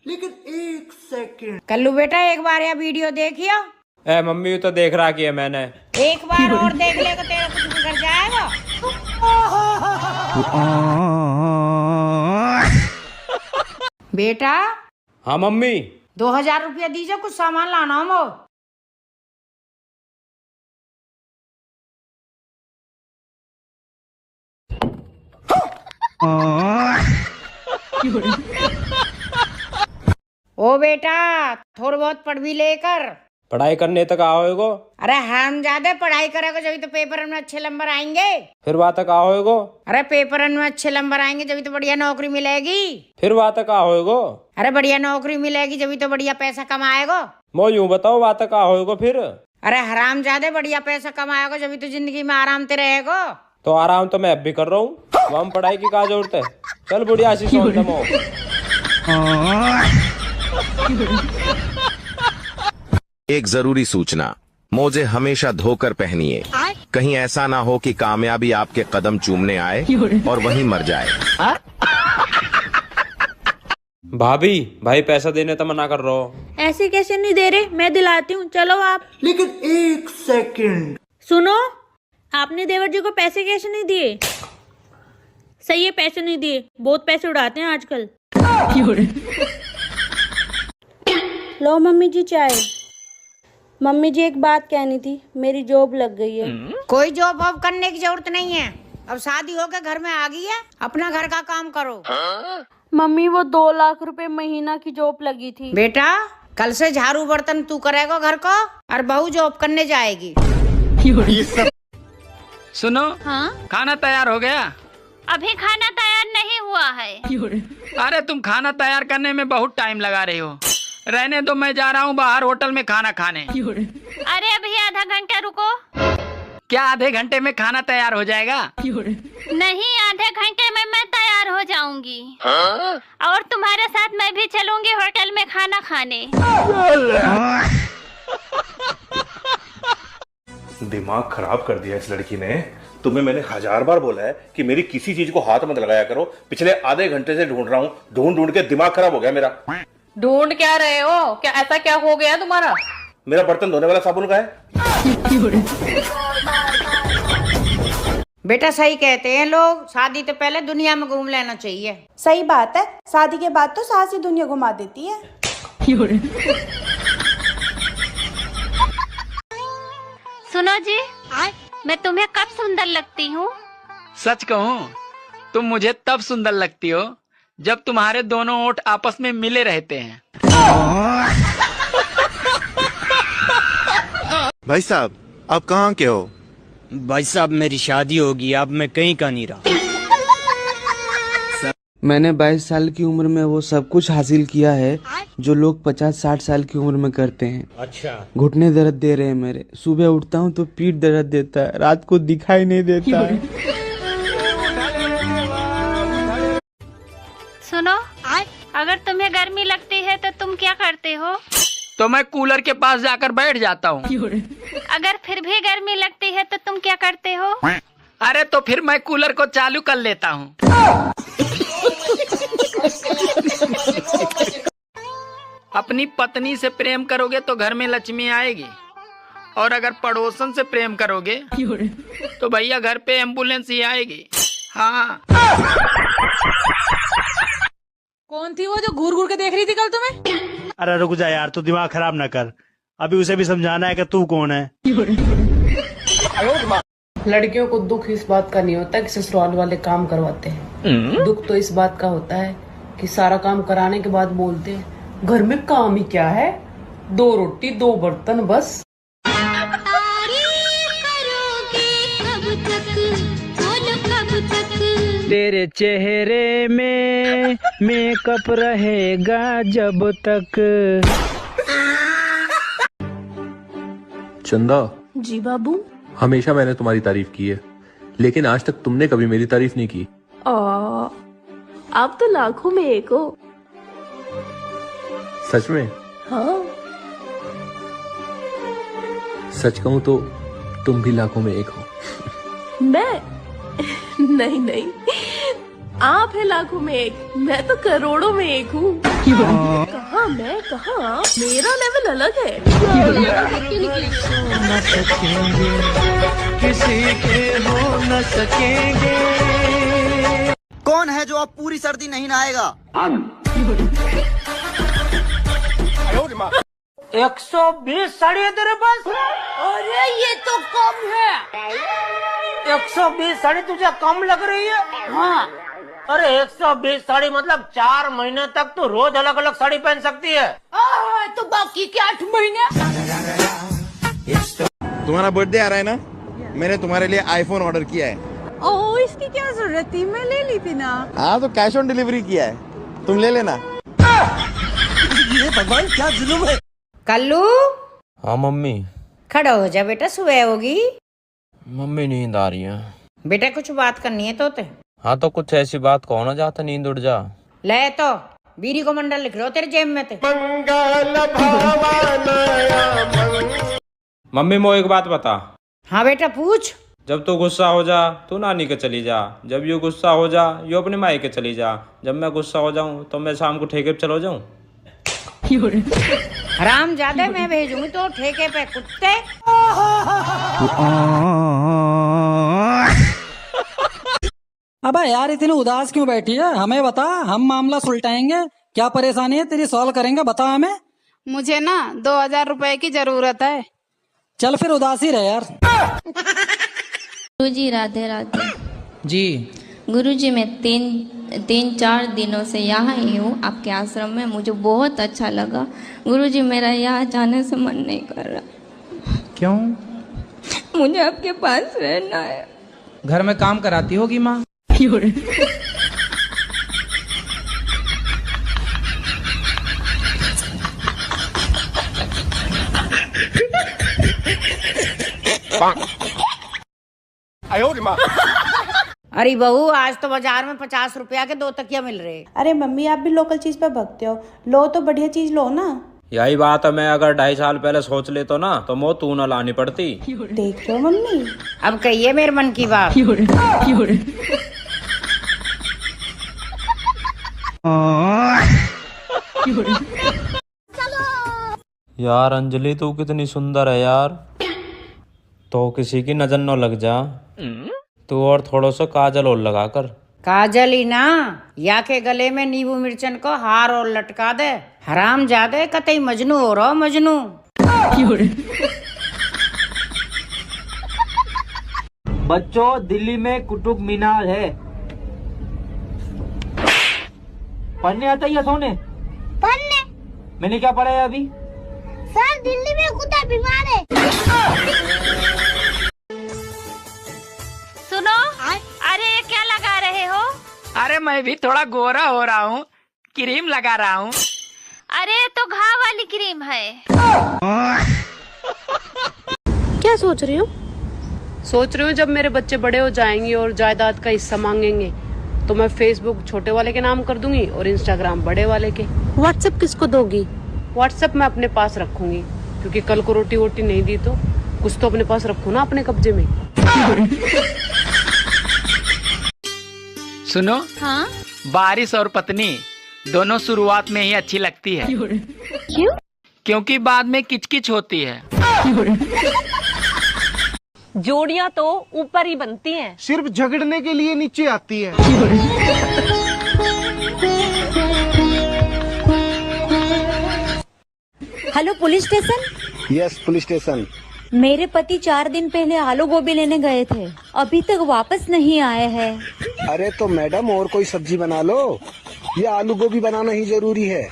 लेकिन एक सेकंड। कल्लू बेटा एक बार यह वीडियो देखियो। ए मम्मी तो देख रहा कि है मैंने। एक बार और देख ले तो तेरा कुछ बिगड़ जाएगा। बेटा। हाँ मम्मी। 2000 रुपया दीजिए, कुछ सामान लाना हो। ओ बेटा थोड़ा बहुत पढ़ भी लेकर। पढ़ाई करने तक आओगे? अरे हम ज्यादा पढ़ाई करेगा जब तो पेपर में अच्छे नंबर आएंगे। फिर वहाँ तक आओगे? अरे पेपर में अच्छे नंबर आएंगे जब तो बढ़िया नौकरी मिलेगी। फिर वहाँ तक आओगे? अरे बढ़िया नौकरी मिलेगी जब तो बढ़िया पैसा कमाएगा। मो यूँ बताओ वहाँ तक आओगे फिर? अरे हराम ज्यादा बढ़िया पैसा कमाएगा जब तो जिंदगी में आराम से रहेगा। तो आराम तो मैं अब भी कर रहा हूँ, वहाँ पढ़ाई की क्या जरूरत है। चल बुढ़िया सी सोच दमो। एक जरूरी सूचना, मोजे हमेशा धोकर पहनिए, कहीं ऐसा ना हो कि कामयाबी आपके कदम चूमने आए और वहीं मर जाए। भाभी भाई पैसा देने तो मना कर रहा हो। ऐसे कैसे नहीं दे रहे, मैं दिलाती हूँ, चलो आप। लेकिन एक सेकंड। सुनो, आपने देवर जी को पैसे कैसे नहीं दिए? सही है, पैसे नहीं दिए, बहुत पैसे उड़ाते हैं आजकल। लो मम्मी जी चाय। मम्मी जी एक बात कहनी थी, मेरी जॉब लग गई है। कोई जॉब वॉब करने की जरूरत नहीं है, अब शादी होकर घर में आ गई है, अपना घर का काम करो। मम्मी वो 2 लाख रुपए महीना की जॉब लगी थी। बेटा कल से झाड़ू बर्तन तू करेगा घर को, और बहू जॉब करने जाएगी। सुनो, हाँ खाना तैयार हो गया? अभी खाना तैयार नहीं हुआ है। अरे तुम खाना तैयार करने में बहुत टाइम लगा रही हो। रहने दो, मैं जा रहा हूँ बाहर होटल में खाना खाने। अरे अभी आधा घंटा रुको। क्या आधे घंटे में खाना तैयार हो जाएगा? नहीं, आधे घंटे में मैं तैयार हो जाऊंगी। और तुम्हारे साथ मैं भी चलूंगी होटल में खाना खाने। दिमाग खराब कर दिया इस लड़की ने। तुम्हें मैंने 1000 बार बोला है कि मेरी किसी चीज को हाथ मत लगाया करो। पिछले आधे घंटे से ढूंढ रहा हूँ, ढूंढ ढूंढ के दिमाग खराब हो गया मेरा। ढूंढ क्या रहे हो? क्या ऐसा क्या हो गया तुम्हारा? मेरा बर्तन धोने वाला साबुन का है। बेटा सही कहते हैं लोग, शादी तो पहले दुनिया में घूम लेना चाहिए। सही बात है, शादी के बाद तो सास ही दुनिया घुमा देती है। सुनो जी, मैं तुम्हें कब सुंदर लगती हूँ? सच कहूँ, तुम मुझे तब सुंदर लगती हो जब तुम्हारे दोनों ओंठ आपस में मिले रहते हैं। भाई साहब, आप कहाँ के हो? भाई साहब मेरी शादी होगी, अब मैं कहीं का नहीं रहा। मैंने 22 साल की उम्र में वो सब कुछ हासिल किया है जो लोग 50-60 साल की उम्र में करते हैं। अच्छा। घुटने दर्द दे रहे हैं मेरे, सुबह उठता हूँ तो पीठ दर्द देता है, रात को दिखाई नहीं देता है। सुनो, अगर तुम्हें गर्मी लगती है तो तुम क्या करते हो? तो मैं कूलर के पास जाकर बैठ जाता हूँ। अगर फिर भी गर्मी लगती है तो तुम क्या करते हो? अरे तो फिर मैं कूलर को चालू कर लेता हूँ। अपनी पत्नी से प्रेम करोगे तो घर में लक्ष्मी आएगी, और अगर पड़ोसन से प्रेम करोगे तो भैया घर पे एम्बुलेंस ही आएगी। हाँ। कौन थी वो जो घूर घूर के देख रही थी कल तुम्हें? अरे रुक जा यार, तू दिमाग खराब ना कर, अभी उसे भी समझाना है कि तू कौन है। लड़कियों को दुख इस बात का नहीं होता कि ससुराल वाले काम करवाते हैं। दुख तो इस बात का होता है कि सारा काम कराने के बाद बोलते हैं घर में काम ही क्या है, 2 रोटी 2 बर्तन बस। तेरे चेहरे में मेकअप रहेगा जब तक। चंदा जी बाबू। हमेशा मैंने तुम्हारी तारीफ की है, लेकिन आज तक तुमने कभी मेरी तारीफ नहीं की। आप तो लाखों में एक हो। सच में? हाँ। सच कहूँ तो तुम भी लाखों में एक हो। मैं नहीं नहीं, आप है लाखों में एक, मैं तो करोड़ों में एक हूँ। कहाँ मैं कहाँ आप, मेरा लेवल अलग है। किसी के हो न सकेंगे। कौन है जो अब पूरी सर्दी नहीं नहाएगा? 120 साड़ी है तेरे पास? अरे ये तो कम है। 120 साड़ी तुझे कम लग रही है? हाँ। अरे 120 साड़ी मतलब 4 महीने तक तू रोज अलग अलग साड़ी पहन सकती है। तो बाकी के 8 महीने? तुम्हारा बर्थडे आ रहा है ना, मैंने तुम्हारे लिए आईफोन ऑर्डर किया है। ओह, इसकी क्या जरूरत थी, मैं ले ली थी ना। हाँ तो कैश ऑन डिलीवरी किया है, तुम ले लेना। ये भगवान क्या जुल्म है। कल्लू, हाँ मम्मी। खड़ा हो जा बेटा, सुबह होगी। मम्मी नींद आ रही है। बेटा कुछ बात करनी है तोते। हाँ तो कुछ ऐसी बात कहो ना जाता नींद उड़ जा। ले तो बीरी को मंडल लिख रहे हो तेरे जेब में थे। मम्मी मो एक बात बता। हाँ बेटा पूछ। जब तू गुस्सा हो जा तू नानी के चली जा, जब यू गुस्सा हो जा यू अपने माई के चली जा, जब मैं गुस्सा हो जाऊं तो मैं शाम को ठेके पे चलो जाऊं। हराम ज्यादा मैं भेजूंगी तो ठेके पे कुत्ते। अबे यार इतनी उदास क्यों बैठी है, हमें बता, हम मामला सुलटाएंगे। क्या परेशानी है तेरी, सॉल्व करेंगे, बता हमें। मुझे ना 2000 रुपए की जरूरत है। चल फिर उदासी रहे यार। गुरुजी राधे राधे। जी गुरुजी, मैं तीन चार दिनों से यहाँ ही हूँ आपके आश्रम में, मुझे बहुत अच्छा लगा। गुरुजी मेरा यहाँ जाने से मन नहीं कर रहा। क्यों? मुझे आपके पास रहना है। घर में काम कराती होगी माँ। अरे बहू, आज तो बाजार में 50 रुपया के 2 तकिया मिल रहे। अरे मम्मी, आप भी लोकल चीज पे भगते हो, लो तो बढ़िया चीज लो ना। यही बात है, मैं अगर 2.5 साल पहले सोच ले तो ना तो मो तू न लानी पड़ती। देख लो मम्मी, अब कहिए मेरे मन की बात। यार अंजलि तू कितनी सुंदर है यार, तो किसी की नजर न लग जा। तू और थोड़ा सा काजल और लगा कर। काजल ही ना, या के गले में नींबू मिर्चन को हार और लटका दे। हराम जादे कतई मजनू हो रहा, मजनू। बच्चों, दिल्ली में कुतुब मीनार है। पढ़ने आता ही है सोने? पढ़ने? मैंने क्या पढ़ा है अभी? सर दिल्ली में कुत्ता बीमार है। सुनो, अरे ये क्या लगा रहे हो? अरे मैं भी थोड़ा गोरा हो रहा हूँ, क्रीम लगा रहा हूँ। अरे तो घाव वाली क्रीम है। क्या सोच रही हो? सोच रही हूँ जब मेरे बच्चे बड़े हो जाएंगे और जायदाद का हिस्सा मांगेंगे तो मैं फेसबुक छोटे वाले के नाम कर दूंगी और इंस्टाग्राम बड़े वाले के। व्हाट्सएप किसको दोगी? व्हाट्सएप मैं अपने पास रखूंगी, क्योंकि कल को रोटी वोटी नहीं दी तो कुछ तो अपने पास रखो ना, अपने कब्जे में। सुनो, हाँ? बारिश और पत्नी दोनों शुरुआत में ही अच्छी लगती है। क्यों? क्योंकि बाद में किचकिच होती है। जोड़ियाँ तो ऊपर ही बनती हैं, सिर्फ झगड़ने के लिए नीचे आती है। Hello police station. Yes police station. मेरे पति 4 दिन पहले आलू गोभी लेने गए थे, अभी तक वापस नहीं आए हैं। अरे तो मैडम और कोई सब्जी बना लो, ये आलू गोभी बनाना ही जरूरी है।